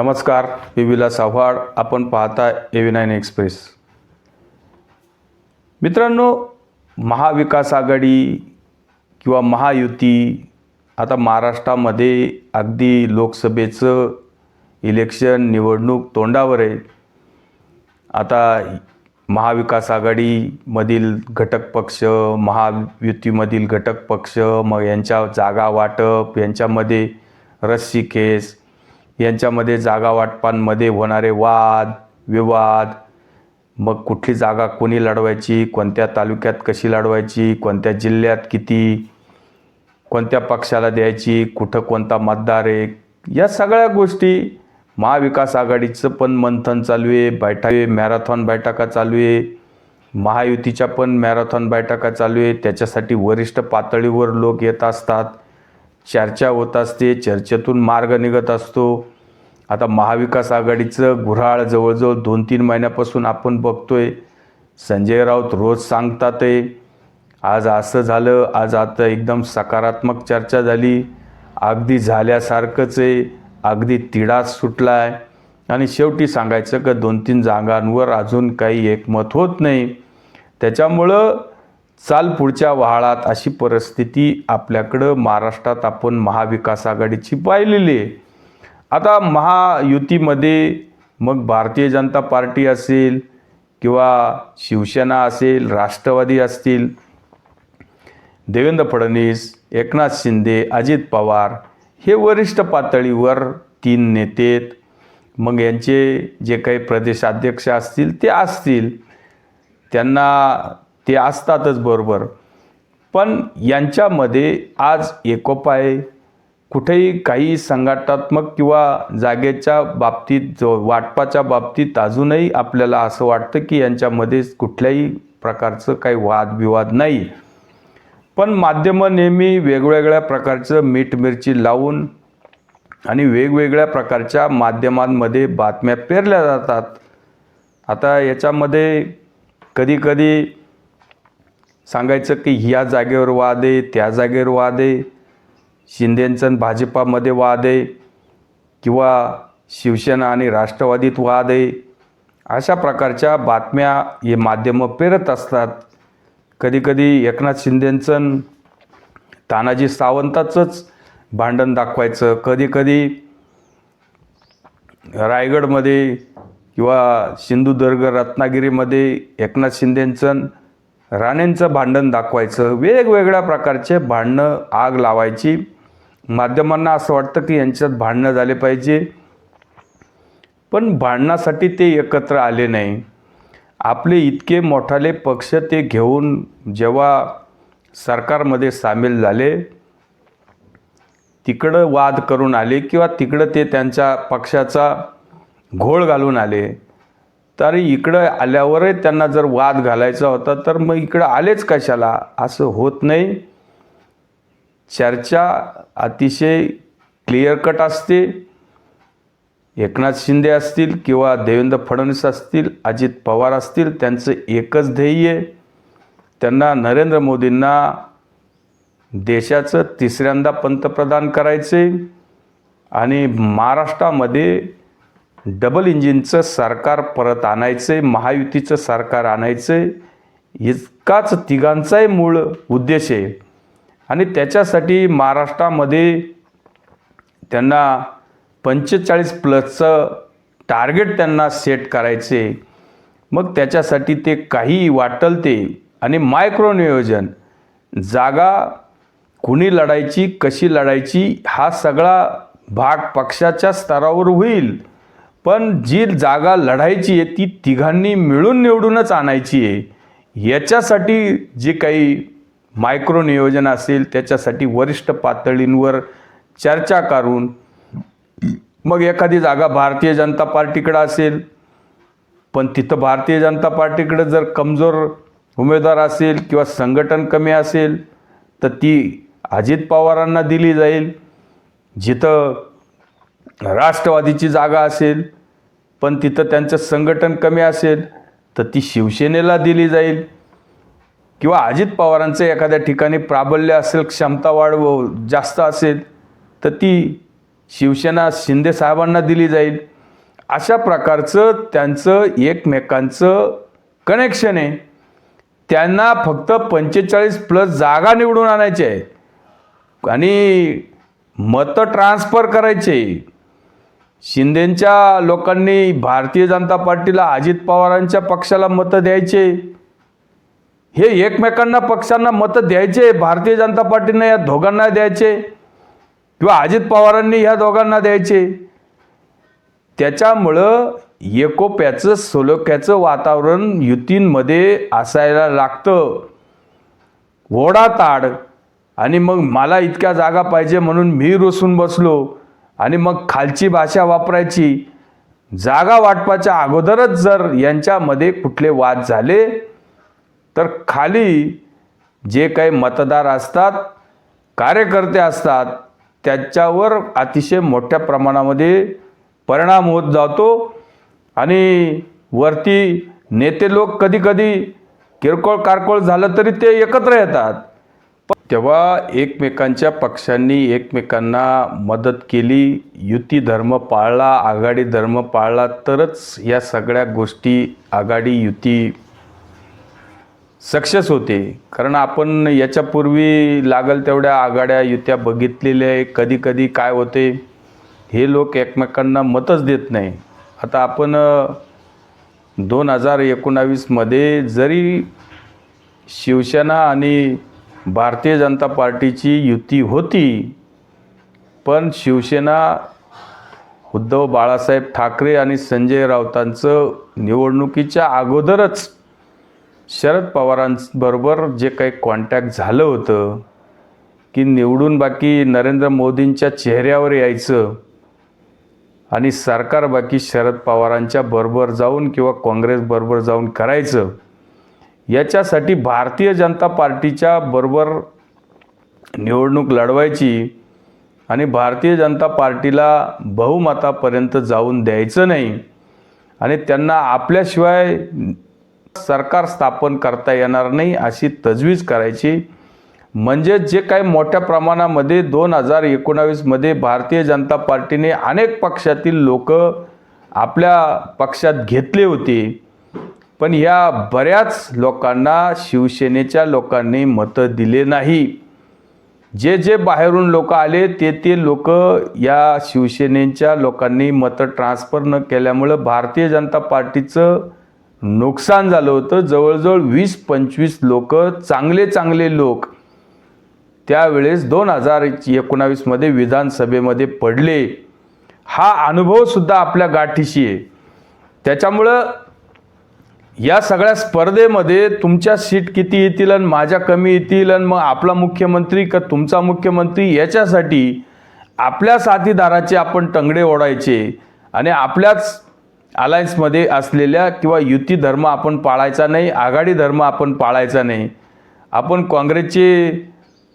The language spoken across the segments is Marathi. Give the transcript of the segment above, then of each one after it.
नमस्कार, मी विलास आव्हाड. आपण पाहता AV9 एक्सप्रेस. मित्रांनो, महाविकास आघाडी किंवा महायुती आता महाराष्ट्रामध्ये अगदी लोकसभेचं इलेक्शन निवडणूक तोंडावर आहे. आता महाविकास आघाडीमधील घटक पक्ष, महायुतीमधील घटक पक्ष, मग यांच्या जागा वाटप, यांच्यामध्ये रस्सीखेच, यांच्यामध्ये जागा वाटपांमध्ये होणारे वाद विवाद, मग कुठली जागा कोणी लढवायची, कोणत्या तालुक्यात कशी लढवायची, कोणत्या जिल्ह्यात किती, कोणत्या पक्षाला द्यायची, कुठं कोणता मतदार आहे, या सगळ्या गोष्टी महाविकास आघाडीचं पण मंथन चालू आहे. मॅरेथॉन बैठका चालू आहे. महायुतीच्या पण मॅरेथॉन बैठका चालू आहे. त्याच्यासाठी वरिष्ठ पातळीवर लोक येत असतात, चर्चा होत असते, चर्चेतून मार्ग निघत असतो. आता महाविकास आघाडीचं गुऱ्हाळ जवळजवळ 2-3 महिन्यापासून आपण बघतोय. संजय राऊत रोज सांगतात आहे, आज असं झालं, आज आता एकदम सकारात्मक चर्चा झाली, अगदी झाल्यासारखंच आहे, अगदी तिढाच सुटला आहे. आणि शेवटी सांगायचं की 2-3 जागांवर अजून काही एकमत होत नाही. त्याच्यामुळं चाल पुढच्या वहाळात अशी परिस्थिती आपल्याकडं महाराष्ट्रात आपण महाविकास आघाडीची पाहिलेली आहे. आता महायुतीमध्ये मग भारतीय जनता पार्टी असेल किंवा शिवसेना असेल, राष्ट्रवादी असतील, देवेंद्र फडणवीस, एकनाथ शिंदे, अजित पवार, हे वरिष्ठ पातळीवर 3 नेते, मग यांचे जे काही प्रदेशाध्यक्ष असतील ते असतील, त्यांना ते असतातच बरोबर. पण यांच्यामध्ये आज एकोपा आहे. कुठेही काही संघटनात्मक किंवा जागेच्या बाबतीत, वाटपाच्या बाबतीत अजूनही आपल्याला असं वाटतं की यांच्यामध्ये कुठल्याही प्रकारचं काही वादविवाद नाही. पण माध्यमं नेहमी वेगवेगळ्या प्रकारचं मीठ मिरची लावून आणि वेगवेगळ्या प्रकारच्या माध्यमांमध्ये बातम्या पेरल्या जातात. आता याच्यामध्ये कधीकधी सांगायचं की ह्या जागेवर वाद आहे, त्या जागेवर वाद आहे, शिंदेंचं भाजपामध्ये वाद आहे किंवा शिवसेना आणि राष्ट्रवादीत वाद आहे, अशा प्रकारच्या बातम्या हे माध्यमं पेरत असतात. कधीकधी एकनाथ शिंदेंचं तानाजी सावंताचंच भांडण दाखवायचं, कधीकधी रायगडमध्ये किंवा सिंधुदुर्ग रत्नागिरीमध्ये एकनाथ शिंदेंचं राणेंचं भांडण दाखवायचं. वेगवेगळ्या प्रकारचे भांडणं आग लावायची. माध्यमांना असं वाटतं की यांच्यात भांडणं झाले पाहिजे, पण भांडणासाठी ते एकत्र आले नाही. आपले इतके मोठाले पक्ष ते घेऊन जेव्हा सरकारमध्ये सामील झाले, तिकडं वाद करून आले किंवा तिकडं ते त्यांच्या पक्षाचा घोळ घालून आले, तर इकडं आल्यावरही त्यांना जर वाद घालायचा होता तर मग इकडं आलेच कशाला, असं होत नाही. चर्चा अतिशय क्लिअर कट असते. एकनाथ शिंदे असतील किंवा देवेंद्र फडणवीस असतील, अजित पवार असतील, त्यांचं एकच ध्येय आहे, त्यांना नरेंद्र मोदींना देशाचं 3ऱ्यांदा पंतप्रधान करायचे आणि महाराष्ट्रामध्ये डबल इंजिनचं सरकार परत आणायचं, महायुतीचं सरकार आणायचं, इतकाच तिघांचाही मूळ उद्देश आहे. आणि त्याच्यासाठी महाराष्ट्रामध्ये त्यांना 45+ टार्गेट त्यांना सेट करायचे. मग त्याच्यासाठी ते काही वाटल ते आणि मायक्रो नियोजन, जागा कुणी लढायची, कशी लढायची, हा सगळा भाग पक्षाच्या स्तरावर होईल, पण जी जागा लढायची आहे ती तिघांनी मिळून निवडूनच आणायची आहे. याच्यासाठी जे काही मायक्रो नियोजन असेल, त्याच्यासाठी वरिष्ठ पातळींवर चर्चा करून मग एखादी जागा भारतीय जनता पार्टीकडे असेल, पण तिथं भारतीय जनता पार्टीकडे जर कमजोर उमेदवार असेल किंवा संघटन कमी असेल तर ती अजित पवारांना दिली जाईल. जिथं राष्ट्रवादीची जागा असेल पण तिथं त्यांचं संघटन कमी असेल तर ती शिवसेनेला दिली जाईल. किंवा अजित पवारांचं एखाद्या ठिकाणी प्राबल्य असेल, क्षमता जास्त असेल तर ती शिवसेना शिंदे साहेबांना दिली जाईल. अशा प्रकारचं त्यांचं एकमेकांचं कनेक्शन आहे. त्यांना फक्त 45+ जागा निवडून आणायचे आहेत आणि मतं ट्रान्सफर करायचे. शिंदेच्या लोकांनी भारतीय जनता पार्टीला, अजित पवारांच्या पक्षाला मतं द्यायचे. हे एकमेकांना पक्षांना मतं द्यायचे. भारतीय जनता पार्टीने या दोघांना द्यायचे किंवा अजित पवारांनी ह्या दोघांना द्यायचे. त्याच्यामुळं एकोप्याचं सलोख्याचं वातावरण युतींमध्ये असायला लागतं. ओढाताड आणि मग मला इतक्या जागा पाहिजे म्हणून मी रुसून बसलो आणि मग खालची भाषा वापरायची. जागा वाटपाच्या अगोदरच जर यांच्यामध्ये कुठले वाद झाले तर खाली जे काही मतदार असतात, कार्यकर्ते असतात, त्याच्यावर अतिशय मोठ्या प्रमाणामध्ये परिणाम होत जातो आणि वरती नेते लोक कधी कधी किरकोळ कारकोळ झालं तरी ते एकत्र येतात. तेव्हा एकमेकांच्या पक्षांनी एकमेकांना मदत केली, युती धर्म पाळला, आघाडी धर्म पाळला तरच या सगळ्या गोष्टी आघाडी युती सक्सेस होते. कारण आपण याच्यापूर्वी लागल तेवढ्या आघाड्या युत्या बघितलेल्या आहे. कधी कधी काय होते, हे लोक एकमेकांना मतच देत नाही. आता आपण 2019मध्ये जरी शिवसेना आणि भारतीय जनता पार्टीची युती होती, पण शिवसेना उद्धव बाळासाहेब ठाकरे आणि संजय राऊतांचं निवडणुकीच्या अगोदरच शरद पवारांबरोबर जे काही कॉन्टॅक्ट झालं होतं की निवडून बाकी नरेंद्र मोदींच्या चेहऱ्यावर यायचं आणि सरकार बाकी शरद पवारांच्या बरोबर जाऊन किंवा काँग्रेस बरोबर जाऊन करायचं, याच्यासाठी भारतीय जनता पार्टीच्या बरोबर निवडणूक लढवायची आणि भारतीय जनता पार्टीला बहुमतापर्यंत जाऊन द्यायचं नाही आणि त्यांना आपल्याशिवाय सरकार स्थापन करता येणार नाही अशी तजवीज करायची. म्हणजे जे काही मोठ्या प्रमाणामध्ये 2019मध्ये भारतीय जनता पार्टीने अनेक पक्षातील लोक आपल्या पक्षात घेतले होते, पण या बऱ्याच लोकांना शिवसेनेच्या लोकांनी मतं दिले नाही. जे जे बाहेरून लोक आले ते लोक या शिवसेनेच्या लोकांनी मतं ट्रान्सफर न केल्यामुळं भारतीय जनता पार्टीचं नुकसान झालं होतं. जवळजवळ 20-25 लोक, चांगले लोक त्यावेळेस 2019मध्ये विधानसभेमध्ये पडले. हा अनुभवसुद्धा आपल्या गाठीशी आहे. त्याच्यामुळं या सगळ्या स्पर्धेमध्ये तुमच्या सीट किती येतील आणि माझ्या कमी येतील आणि मग आपला मुख्यमंत्री का तुमचा मुख्यमंत्री, याच्यासाठी आपल्या साथीदाराचे आपण टंगडे ओढायचे आणि आपल्याच अलायन्समध्ये असलेल्या किंवा युती धर्म आपण पाळायचा नाही, आघाडी धर्म आपण पाळायचा नाही. आपण काँग्रेसचे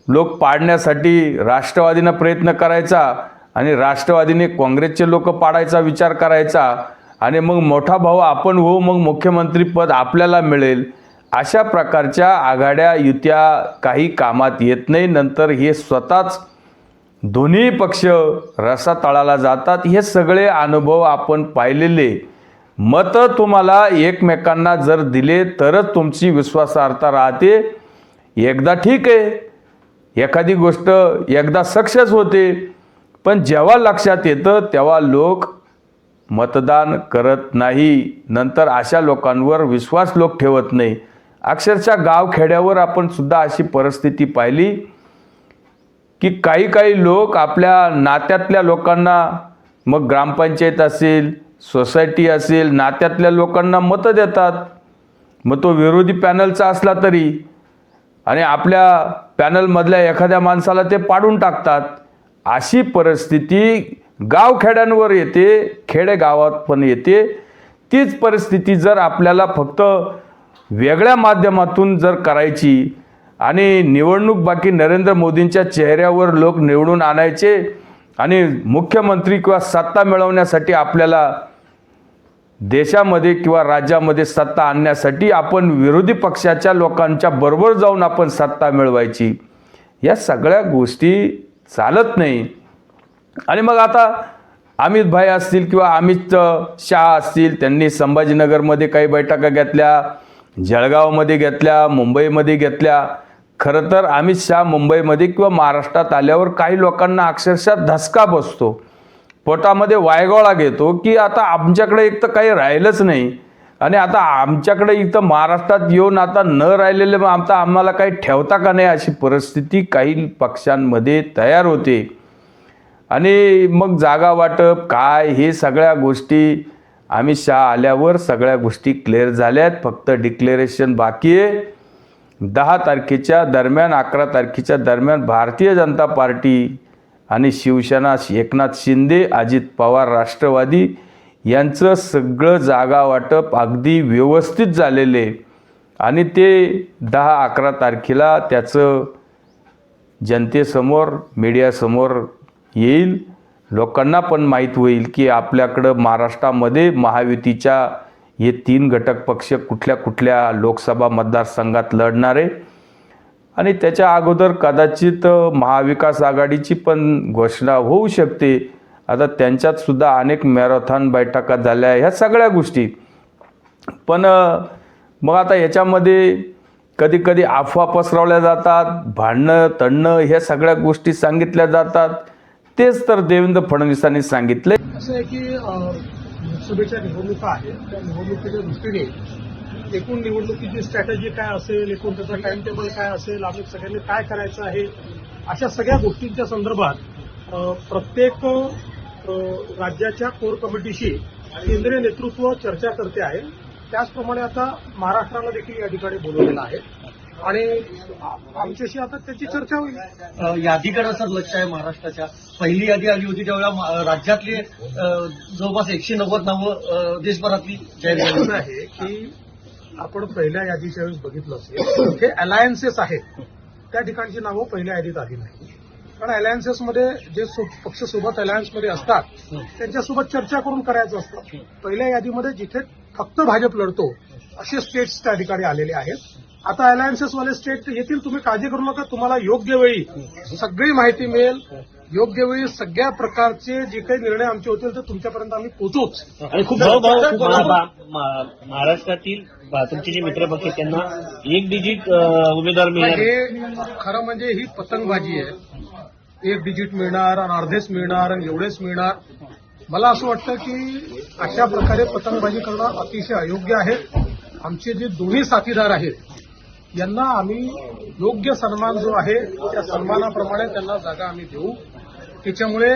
लोक पाडण्यासाठी राष्ट्रवादीनं प्रयत्न करायचा आणि राष्ट्रवादीने काँग्रेसचे लोक पाडायचा विचार करायचा आणि मग मोठा भाऊ आपण हो, मग मुख्यमंत्रीपद आपल्याला मिळेल. अशा प्रकारच्या आघाड्या युत्या काही कामात येत नाही. नंतर हे स्वतःच दोन्ही पक्ष रसातळाला जातात. हे सगळे अनुभव आपण पाहिलेले. मतं तुम्हाला एकमेकांना जर दिले तरच तुमची विश्वासार्हता राहते. एकदा ठीक आहे, एखादी गोष्ट एकदा सक्सेस होते, पण जेव्हा लक्षात येतं तेव्हा लोक मतदान करत नाही. नंतर अशा लोकांवर विश्वास लोक ठेवत नाही. अक्षरशः गावखेड्यावर आपण सुद्धा अशी परिस्थिती पाहिली की काही लोक आपल्या नात्यातल्या लोकांना, मग ग्रामपंचायत असेल, सोसायटी असेल, नात्यातल्या लोकांना मतं देतात. मग तो विरोधी पॅनलचा असला तरी, आणि आपल्या पॅनलमधल्या एखाद्या माणसाला ते पाडून टाकतात. अशी परिस्थिती गावखेड्यांवर येते, खेडेगावात पण येते. तीच परिस्थिती जर आपल्याला फक्त वेगळ्या माध्यमातून जर करायची आणि निवडणूक बाकी नरेंद्र मोदींच्या चेहऱ्यावर लोक निवडून आणायचे आणि मुख्यमंत्री किंवा सत्ता मिळवण्यासाठी आपल्याला देशामध्ये किंवा राज्यामध्ये सत्ता आणण्यासाठी आपण विरोधी पक्षाच्या लोकांच्या बरोबर जाऊन आपण सत्ता मिळवायची, या सगळ्या गोष्टी चालत नाही. आणि मग आता अमित भाई असतील किंवा अमित शहा असतील, त्यांनी संभाजीनगरमध्ये काही बैठका घेतल्या, जळगावमध्ये घेतल्या, मुंबईमध्ये घेतल्या. खरं तर अमित शहा मुंबईमध्ये किंवा महाराष्ट्रात आल्यावर काही लोकांना अक्षरशः धसका बसतो, पोटामध्ये वायगोळा घेतो की आता आमच्याकडे एक तर काही राहिलंच नाही आणि आता आमच्याकडे इथं महाराष्ट्रात येऊन आता न राहिलेले आता आम्हाला काही ठेवता का नाही, अशी परिस्थिती काही पक्षांमध्ये तयार होते. आणि मग जागा वाटप काय हे सगळ्या गोष्टी अमित शहा आल्यावर सगळ्या गोष्टी क्लिअर झाल्यात. फक्त डिक्लेरेशन बाकी आहे. 10 तारखेच्या दरम्यान 11 तारखेच्या दरम्यान भारतीय जनता पार्टी आणि शिवसेना, एकनाथ शिंदे, अजित पवार, राष्ट्रवादी यांचं सगळं जागा वाटप अगदी व्यवस्थित झालेले आणि ते 10-11 तारखेला त्याचं जनतेसमोर मीडियासमोर येईल. लोकांना पण माहीत होईल की आपल्याकडं महाराष्ट्रामध्ये महायुतीच्या हे 3 घटक पक्ष कुठल्या कुठल्या लोकसभा मतदारसंघात लढणार आहे आणि त्याच्या अगोदर कदाचित महाविकास आघाडीची पण घोषणा होऊ शकते. आता त्यांच्यात सुद्धा अनेक मॅरेथॉन बैठका झाल्या, ह्या सगळ्या गोष्टी. पण मग आता याच्यामध्ये कधी कधी अफवा पसरवल्या जातात, भांडणं तडणं ह्या सगळ्या गोष्टी सांगितल्या जातात. तेच तर देवेंद्र फडणवीसांनी सांगितले. असं आहे की लोकसभेच्या निवडणुका आहेत, त्या निवडणुकीच्या दृष्टीने एकूण निवडणुकीची स्ट्रॅटेजी काय असेल, एकूण त्याचा टाइम टेबल काय असेल, आम्ही सगळ्यांनी काय करायचं आहे, अशा सगळ्या गोष्टींच्या संदर्भात प्रत्येक राज्याच्या कोर कमिटीशी केंद्रीय नेतृत्व चर्चा करते आहे. त्याचप्रमाणे आता महाराष्ट्राला देखील या ठिकाणी बोलवलेलं आहे आणि आमच्याशी आता त्याची चर्चा होईल. यादीकडे सर लक्ष आहे महाराष्ट्राच्या. पहिली यादी आली होती त्यावेळेला राज्यातले जवळपास 190 नावं देशभरातली जाहीर झाली आहे की आपण पहिल्या यादीच्या वेळेस बघितलं असेल हे अलायन्सेस आहेत, त्या ठिकाणची नावं पहिल्या यादीत आली नाही. कारण अलायन्सेसमध्ये जे पक्ष सोबत अलायन्समध्ये असतात त्यांच्यासोबत चर्चा करून करायचं असतं. पहिल्या यादीमध्ये जिथे फक्त भाजप लढतो असे स्टेट्स त्या ठिकाणी आलेले आहेत. आता अलायन्सेसवाले स्टेट येतील, तुम्ही काळजी करू नका, तुम्हाला योग्य वेळी सगळी माहिती मिळेल. योग्य वेळी सगळ्या प्रकारचे जे काही निर्णय आमचे होतील ते तुमच्यापर्यंत आम्ही पोहोचूच. आणि खूप महाराष्ट्रातील तुमचे जे मित्रपक्ष त्यांना 1 डिजिट उमेदवार मिळणार. हे खरं म्हणजे ही पतंगबाजी आहे. 1 डिजिट मिळणार आणि अर्धेच मिळणार आणि एवढेच मिळणार. मला असं वाटतं की अशा प्रकारे पतंगबाजी करणं अतिशय अयोग्य आहे. आमचे जे दोन्ही साथीदार आहेत यांना आम्ही योग्य सन्मान जो आहे त्या सन्मानाप्रमाणे त्यांना जागा आम्ही देऊ. त्याच्यामुळे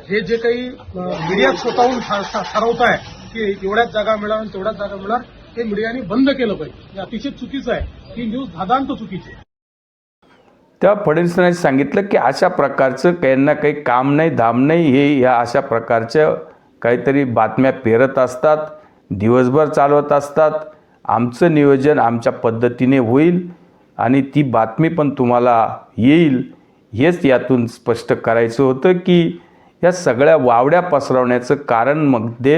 हे जे काही मीडियात स्वतःहून ठरवत आहे की एवढ्याच जागा मिळणार आणि तेवढ्याच जागा मिळणार, हे मीडियाने बंद केलं पाहिजे. हे अतिशय चुकीचं आहे. ही न्यूज धादांत चुकीची आहे. त्या फडणवीसांनी सांगितलं की अशा प्रकारचं काही ना काही काम नाही धाम नाही, हे ह्या अशा प्रकारच्या काहीतरी बातम्या पेरत असतात, दिवसभर चालवत असतात. आमचं नियोजन आमच्या पद्धतीने होईल आणि ती बातमी पण तुम्हाला येईल. हेच यातून स्पष्ट करायचं होतं की या सगळ्या वावड्या पसरवण्याचं कारण मध्ये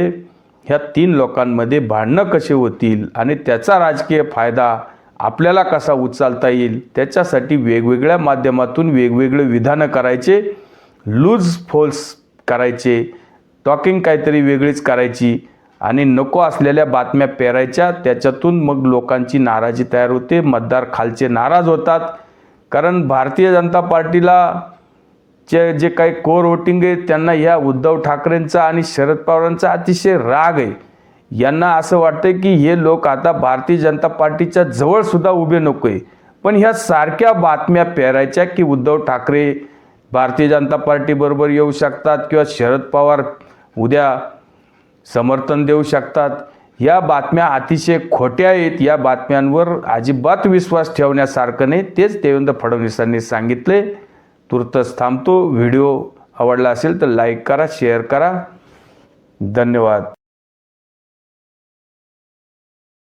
ह्या 3 लोकांमध्ये भांडणं कशी होतील आणि त्याचा राजकीय फायदा आपल्याला कसा उचलता येईल, त्याच्यासाठी वेगवेगळ्या माध्यमातून वेगवेगळे विधानं करायचे, लूज फोल्स करायचे, टॉकिंग काहीतरी वेगळीच करायची आणि नको असलेल्या बातम्या पेरायच्या. त्याच्यातून मग लोकांची नाराजी तयार होते, मतदार खालचे नाराज होतात. कारण भारतीय जनता पार्टीला जे काही कोर वोटिंग आहे त्यांना ह्या उद्धव ठाकरेंचा आणि शरद पवारांचा अतिशय राग आहे. यांना असं वाटतं की हे लोक आता भारतीय जनता पार्टीच्या जवळसुद्धा उभे नको आहे. पण ह्या सारख्या बातम्या पेरायच्या की उद्धव ठाकरे भारतीय जनता पार्टीबरोबर येऊ शकतात किंवा शरद पवार उद्या समर्थन देऊ शकतात. या बातम्या अतिशय खोट्या आहेत. या बातम्यांवर अजिबात विश्वास ठेवण्यासारखं नाही. तेच देवेंद्र फडणवीसांनी सांगितले. तुर्तच थांबतो. व्हिडिओ आवडला असेल तर लाईक करा, शेअर करा. धन्यवाद.